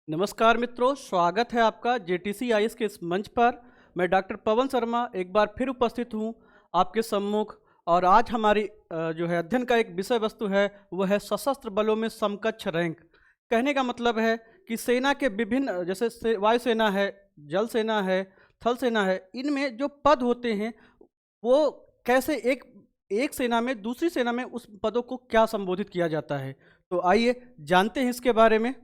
नमस्कार मित्रों, स्वागत है आपका जेटीसी आईएएस के इस मंच पर। मैं डॉक्टर पवन शर्मा एक बार फिर उपस्थित हूँ आपके सम्मुख। और आज हमारी जो है अध्ययन का एक विषय वस्तु है वो है सशस्त्र बलों में समकक्ष रैंक। कहने का मतलब है कि सेना के विभिन्न जैसे वायुसेना है, जल सेना है, थल सेना है, इनमें जो पद होते हैं वो कैसे एक सेना में दूसरी सेना में उस पदों को क्या संबोधित किया जाता है। तो आइए जानते हैं इसके बारे में।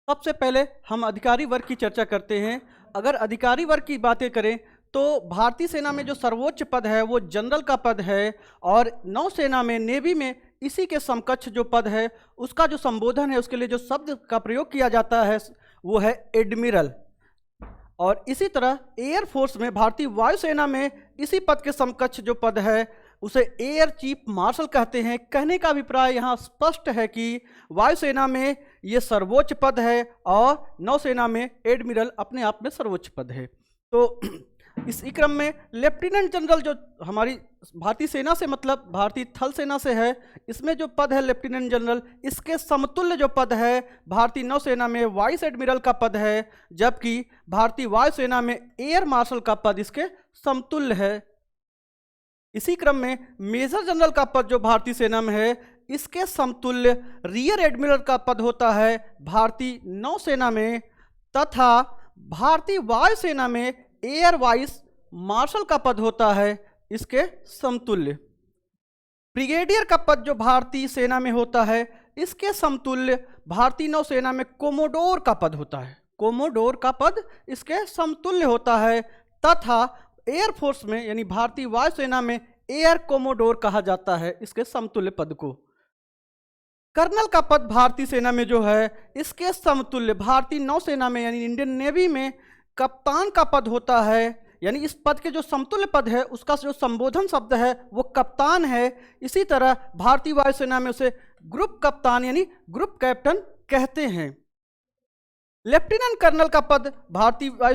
सबसे पहले हम अधिकारी वर्ग की चर्चा करते हैं। अगर अधिकारी वर्ग की बातें करें तो भारतीय सेना में जो सर्वोच्च पद है वो जनरल का पद है, और नौसेना में, नेवी में इसी के समकक्ष जो पद है उसका जो संबोधन है, उसके लिए जो शब्द का प्रयोग किया जाता है वो है एडमिरल। और इसी तरह एयर फोर्स में, भारतीय वायुसेना में इसी पद के समकक्ष जो पद है उसे एयर चीफ मार्शल कहते हैं। कहने का अभिप्राय यहाँ स्पष्ट है कि वायुसेना में ये सर्वोच्च पद है और नौसेना में एडमिरल अपने आप में सर्वोच्च पद है। तो इसी क्रम में लेफ्टिनेंट जनरल जो हमारी भारतीय सेना से मतलब भारतीय थल सेना से है, इसमें जो पद है लेफ्टिनेंट जनरल, इसके समतुल्य जो पद है भारतीय नौसेना में वाइस एडमिरल का पद है, जबकि भारतीय वायुसेना में एयर मार्शल का पद इसके समतुल्य है। इसी क्रम में मेजर जनरल का पद जो भारतीय सेना में है इसके समतुल्य रियर एडमिरल का पद होता है भारतीय नौसेना में, तथा भारतीय वायुसेना में एयर वाइस मार्शल का पद होता है इसके समतुल्य। ब्रिगेडियर का पद जो भारतीय सेना में होता है इसके समतुल्य भारतीय नौसेना में कोमोडोर का पद होता है। कोमोडोर का पद इसके समतुल्य होता है, तथा एयरफोर्स में यानी भारतीय वायुसेना में एयर कोमोडोर कहा जाता है इसके समतुल्य पद को। कर्नल का पद भारतीय सेना में जो है इसके समतुल्य भारतीय नौसेना में यानी इंडियन नेवी में कप्तान का पद होता है, यानी इस पद के जो समतुल्य पद है उसका जो संबोधन शब्द है वो कप्तान है। इसी तरह भारतीय वायुसेना में उसे ग्रुप कप्तान यानी ग्रुप कैप्टन कहते हैं। लेफ्टिनेंट कर्नल का पद भारतीय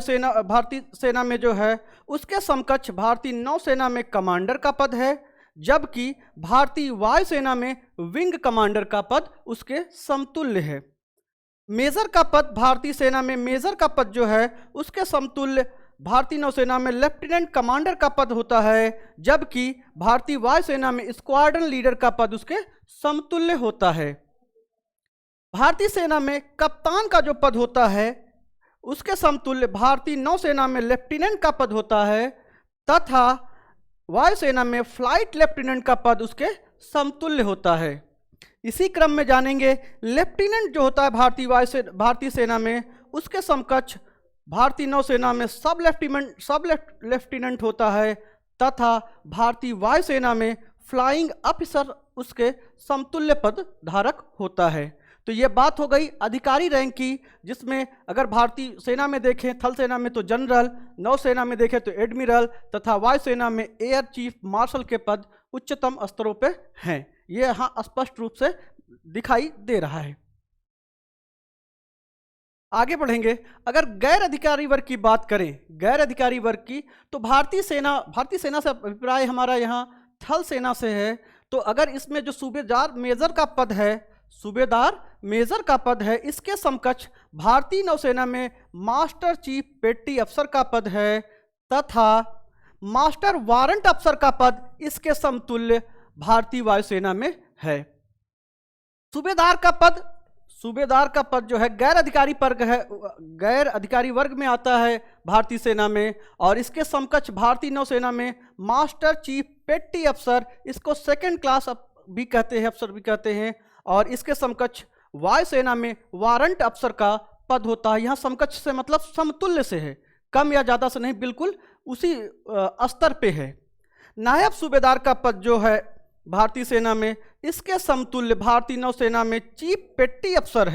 सेना में जो है उसके समकक्ष भारतीय नौसेना में कमांडर का पद है, जबकि भारतीय वायुसेना में विंग कमांडर का पद उसके समतुल्य है। मेजर का पद भारतीय सेना में मेजर का पद जो है उसके समतुल्य भारतीय नौसेना में लेफ्टिनेंट कमांडर का पद होता है, जबकि भारतीय वायुसेना में स्क्वाड्रन लीडर का पद उसके समतुल्य होता है। भारतीय सेना में कप्तान का जो पद होता है उसके समतुल्य भारतीय नौसेना में लेफ्टिनेंट का पद होता है, तथा वायुसेना में फ्लाइट लेफ्टिनेंट का पद उसके समतुल्य होता है। इसी क्रम में जानेंगे लेफ्टिनेंट जो होता है भारतीय सेना में उसके समकक्ष भारतीय नौसेना में सब लेफ्टिनेंट होता है, तथा भारतीय वायुसेना में फ्लाइंग ऑफिसर उसके समतुल्य पद धारक होता है। तो ये बात हो गई अधिकारी रैंक की, जिसमें अगर भारतीय सेना में देखें थल सेना में तो जनरल, नौसेना में देखें तो एडमिरल, तथा वायुसेना में एयर चीफ मार्शल के पद उच्चतम स्तरों पे हैं। ये यहाँ स्पष्ट रूप से दिखाई दे रहा है। आगे बढ़ेंगे। अगर गैर अधिकारी वर्ग की बात करें, गैर अधिकारी वर्ग की, तो भारतीय सेना से अभिप्राय हमारा यहाँ थल सेना से है। तो अगर इसमें जो सूबेदार मेजर का पद है इसके समकक्ष भारतीय नौसेना में मास्टर चीफ पेटी अफसर का पद है, तथा मास्टर वारंट अफसर का पद इसके समतुल्य भारतीय वायुसेना में है। सूबेदार का पद जो है गैर अधिकारी वर्ग में आता है भारतीय सेना में, और इसके समकक्ष भारतीय नौसेना में मास्टर चीफ पेटी अफसर, इसको सेकंड क्लास भी कहते हैं, अफसर भी कहते हैं, और इसके समकक्ष वायुसेना में वारंट अफसर का पद होता है। यहाँ समकक्ष से मतलब समतुल्य से है, कम या ज़्यादा से नहीं, बिल्कुल उसी स्तर पे है। नायब सूबेदार का पद जो है भारतीय सेना में इसके समतुल्य भारतीय नौसेना में चीफ पेटी अफसर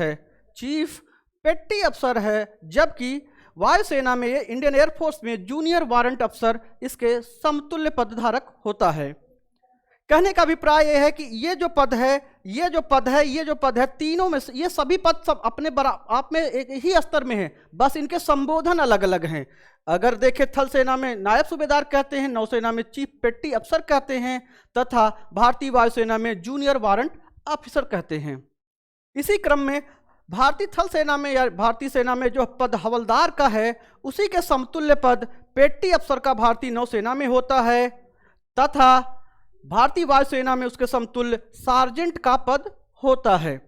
है, जबकि वायुसेना में इंडियन एयरफोर्स में जूनियर वारंट अफसर इसके समतुल्य पद धारक होता है। कहने का अभिप्राय यह है कि ये जो पद है तीनों में ये सभी पद सब अपने आप में एक ही स्तर में हैं, बस इनके संबोधन अलग अलग हैं। अगर देखें थल सेना में नायब सूबेदार कहते हैं, नौसेना में चीफ पेटी अफसर कहते हैं, तथा भारतीय वायुसेना में जूनियर वारंट ऑफिसर कहते हैं। इसी क्रम में भारतीय थल सेना में या भारतीय सेना में जो पद हवलदार का है, उसी के समतुल्य पद पेट्टी अफसर का भारतीय नौसेना में होता है, तथा भारतीय वायुसेना में उसके समतुल्य सार्जेंट का पद होता है।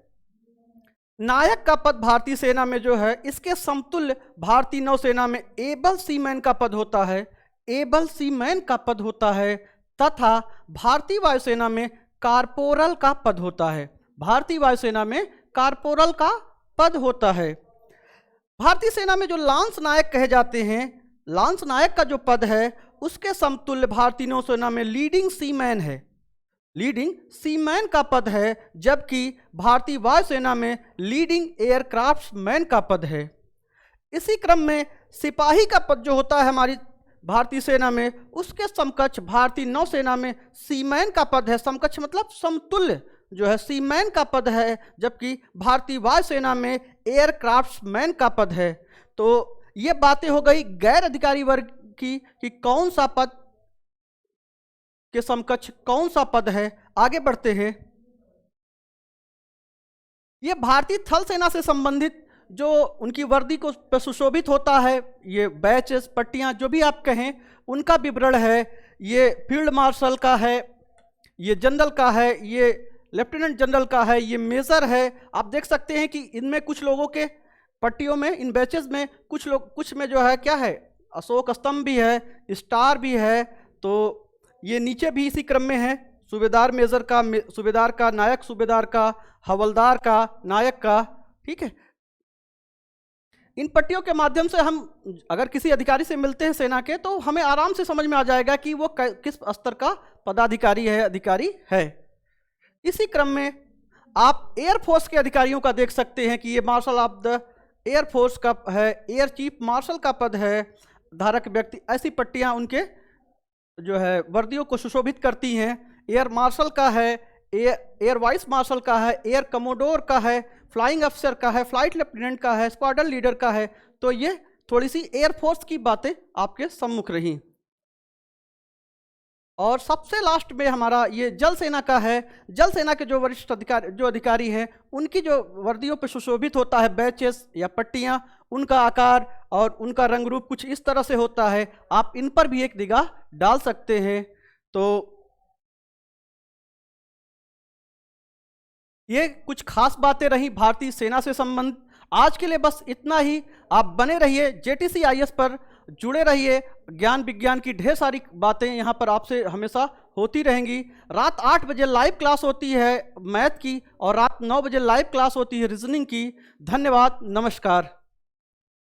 नायक का पद भारतीय सेना में जो है, इसके समतुल्य भारतीय नौसेना में एबल सीमैन का पद होता है, एबल सीमैन का पद होता है, तथा भारतीय वायुसेना में कारपोरल का पद होता है, भारतीय वायुसेना में कारपोरल का पद होता है। भारतीय सेना में जो लांस नायक कहे जाते हैं, लांस नायक का जो पद है उसके समतुल्य भारतीय नौसेना में लीडिंग सीमैन है, लीडिंग सीमैन का पद है, जबकि भारतीय वायुसेना में लीडिंग एयरक्राफ्ट्समैन का पद है। इसी क्रम में सिपाही का पद जो होता है हमारी भारतीय सेना में, उसके समकक्ष भारतीय नौसेना में सीमैन का पद है, समकक्ष मतलब समतुल्य जो है सीमैन का पद है, जबकि भारतीय वायुसेना में एयरक्राफ्ट्समैन का पद है। तो ये बातें हो गई गैर अधिकारी वर्ग की कि कौन सा पद के समकक्ष कौन सा पद है। आगे बढ़ते हैं। ये भारतीय थल सेना से संबंधित जो उनकी वर्दी को सुशोभित होता है, ये बैचेस पट्टियां जो भी आप कहें, उनका विवरण है। ये फील्ड मार्शल का है, ये जनरल का है, ये लेफ्टिनेंट जनरल का है, ये मेजर है। आप देख सकते हैं कि इनमें कुछ लोगों के पट्टियों में, इन बैचेस में कुछ में जो है क्या है, अशोक स्तंभ भी है, स्टार भी है। तो ये नीचे भी इसी क्रम में है, सूबेदार मेजर का, सूबेदार का, नायक सूबेदार का, हवलदार का, नायक का। ठीक है, इन पट्टियों के माध्यम से हम अगर किसी अधिकारी से मिलते हैं सेना के, तो हमें आराम से समझ में आ जाएगा कि वो किस स्तर का पदाधिकारी है, अधिकारी है। इसी क्रम में आप एयरफोर्स के अधिकारियों का देख सकते हैं कि ये मार्शल ऑफ द एयरफोर्स का है, एयर चीफ मार्शल का पद है, धारक व्यक्ति। ऐसी पट्टियां उनके जो है वर्दियों को सुशोभित करती हैं। एयर मार्शल का है, एयर वाइस मार्शल का है, एयर कमोडोर का है, फ्लाइंग अफसर का है, फ्लाइट लेफ्टिनेंट का है, स्क्वाड्रन लीडर का है। तो ये थोड़ी सी एयरफोर्स की बातें आपके सम्मुख रही। और सबसे लास्ट में हमारा ये जल सेना का है। जल सेना के जो वरिष्ठ अधिकारी हैं, उनकी जो वर्दियों पर सुशोभित होता है बैचेस या पट्टियां, उनका आकार और उनका रंग रूप कुछ इस तरह से होता है। आप इन पर भी एक निगाह डाल सकते हैं। तो ये कुछ खास बातें रही भारतीय सेना से संबंधित। आज के लिए बस इतना ही। आप बने रहिए JTC IAS पर, जुड़े रहिए। ज्ञान विज्ञान की ढेर सारी बातें यहाँ पर आपसे हमेशा होती रहेंगी। रात 8 बजे लाइव क्लास होती है मैथ की, और रात 9 बजे लाइव क्लास होती है रीजनिंग की। धन्यवाद, नमस्कार।